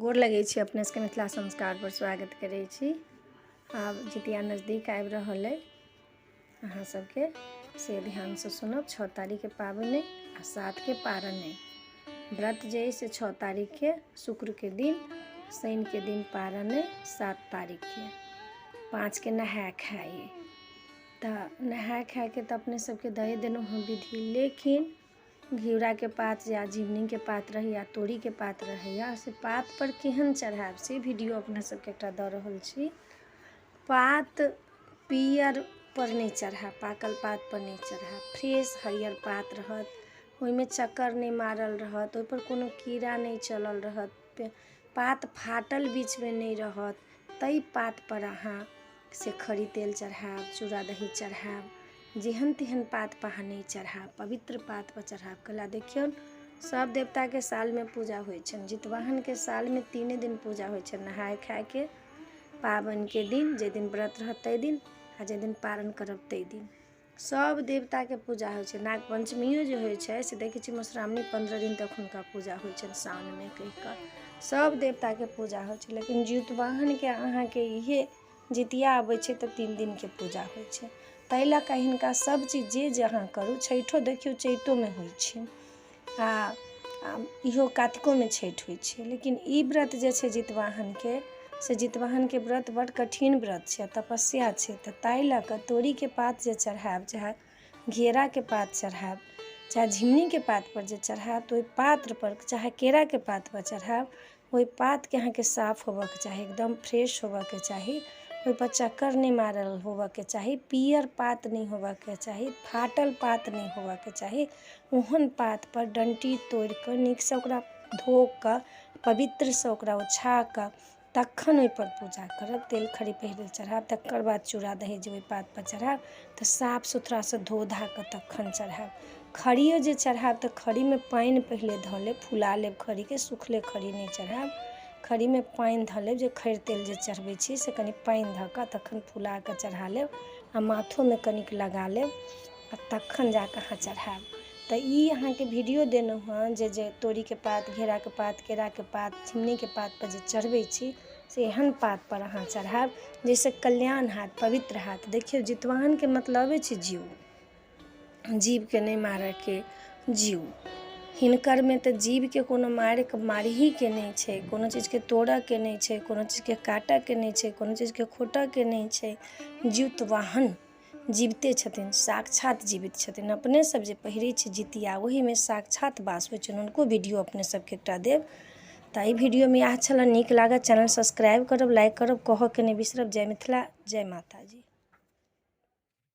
गोर लगै छी अपने सबके मिथिला संस्कार पर स्वागत करै छी। आब जितिया नजदीक आबि रहल अइ, अहाँ सबके से ध्यानसँ सुनब। 6 तारीखके पाबनि आ 7 के पारण अइ। व्रत जे अइ से 6 तारीखके शुक्रके दिन, शनिके दिन पारण अइ 7 तारीखके। 5 के नहाय खाय अइ। तऽ नहाय खायके तऽ अपने सबके दए देलहुँ हँ विधि, लेकिन घिउराके पात या झिंगनीके पात रहै या तोरीके पात रहैया, से पात पर केहन चढ़ायब से वीडियो अपने सबके एकटा दऽ रहल छी। पात पियर पर नहीं चढ़ायब, पाकल पात पर नहीं चढ़ायब। फ्रेश हरियर पात रहत, ओहिमे चक्कर नहीं मारल रहत, ओहि पर कोनो कीड़ा नहीं चलल रहत, पात फाटल बीचमे नहीं रहत, ताहि पात पर अहाँ से खरी तेल चढ़ायब, चूड़ा दही चढ़ायब। जेहन तेहन पात पर अहाँ नहीं चढ़ायब, पवित्र पात पर चढ़ायब। कला देखियौ, सब देवताके सालमे पूजा होइ छनि। जितवाहनके सालमे 3 दिन पूजा होइ छनि। नहाय खायके, पाबनिके दिन, जाहि दिन व्रत रहत ताहि दिन, आ जाहि दिन पारण करब ताहि दिन सब देवताके पूजा होइ छै। नाग पंचमियो जे होइ छै से देखै छी मधुश्रावणी 15 दिन तक हुनका पूजा होइ छनि साउनमे कहिकऽ। सब देवताके पूजा होइ छै, लेकिन जितवाहनके अहाँके इहे जितिया अबै छै तऽ 3 दिनके पूजा होइ छै। ताहि लऽ कऽ हिनका सब चीज जे अहाँ करू, छठिओ देखियौ चैतोमे होइ छै, आ इहो कातिकोमे छठि होइ छै। लेकिन ई व्रत जे छै जितवाहनके, से जितवाहनके व्रत बड़ कठिन व्रत छै, तपस्या छै। तऽ ताहि लऽ कऽ तोरीके पात जे चढ़ायब, चाहे घेराके पात चढ़ायब, चाहे झिंगनीके पात पर जे चढ़ायब, तऽ ओहि पात पर, चाहे केराके पात पर चढ़ायब, ओहि पातके अहाँके साफ होबऽके चाही, एकदम फ्रेश होबऽके चाही। ओहिपर चक्कर नहीं मारल होबऽके चाही, पियर पात नहीं होबऽके चाही, फाटल पात नहीं होबऽके चाही। ओहन पात पर डंटी तोड़ि कऽ नीकसँ ओकरा धो कऽ, पवित्रसँ ओकरा ओछा कऽ, तखन ओहिपर पूजा करब। तेल खड़ी पहिले चढ़ायब, तकर बाद चूड़ा दही जे ओहि पात पर चढ़ायब तऽ साफ सुथरासँ धो धा कऽ तखन चढ़ायब। खड़ियो जे चढ़ायब तऽ खड़ीमे पानि पहिले धऽ लेब, फुला लेब खड़ीके, सुखले खड़ी नहीं चढ़ायब। खड़ीमे पानि धऽ लेब, जे खरि तेल जे चढ़बै छी से कनि पानि धऽ कऽ तखन फुला कऽ चढ़ा लेब, आ माथोमे कनिक लगा लेब, आ तखन जाकऽ अहाँ चढ़ायब। तऽ ई अहाँके वीडियो देलहुँ हँ जे तोरीके पात, घेराके पात, केराके पात, झिंगनीके पात पर जे चढ़बै छी, से एहन पात पर अहाँ चढ़ायब जाहिसँ कल्याण हैत, पवित्र हैत। देखियौ, जितवाहनके मतलबे छै जीव, जीवके नहीं मारऽके, जीव। हिनकरमे तऽ जीवके कोनो मारहीके नहीं छै, कोनो चीजके तोड़ऽके नहीं छै, कोनो चीजके काटऽके नहीं छै, कोनो चीजके खोटऽके नहीं छै। जितवाहन जीविते छथिन, साक्षात जीवित छथिन। अपने सब जे पहिरै छी जितिया, ओहिमे साक्षात वास होइ छनि। हुनको वीडियो अपने सबके एकटा देब। तऽ एहि वीडियोमे इएह छलै। नीक लागत चैनल सब्सक्राइब करब, लाइक करब, कहऽके नहीं बिसरब। जय मिथिला, जय माता जी।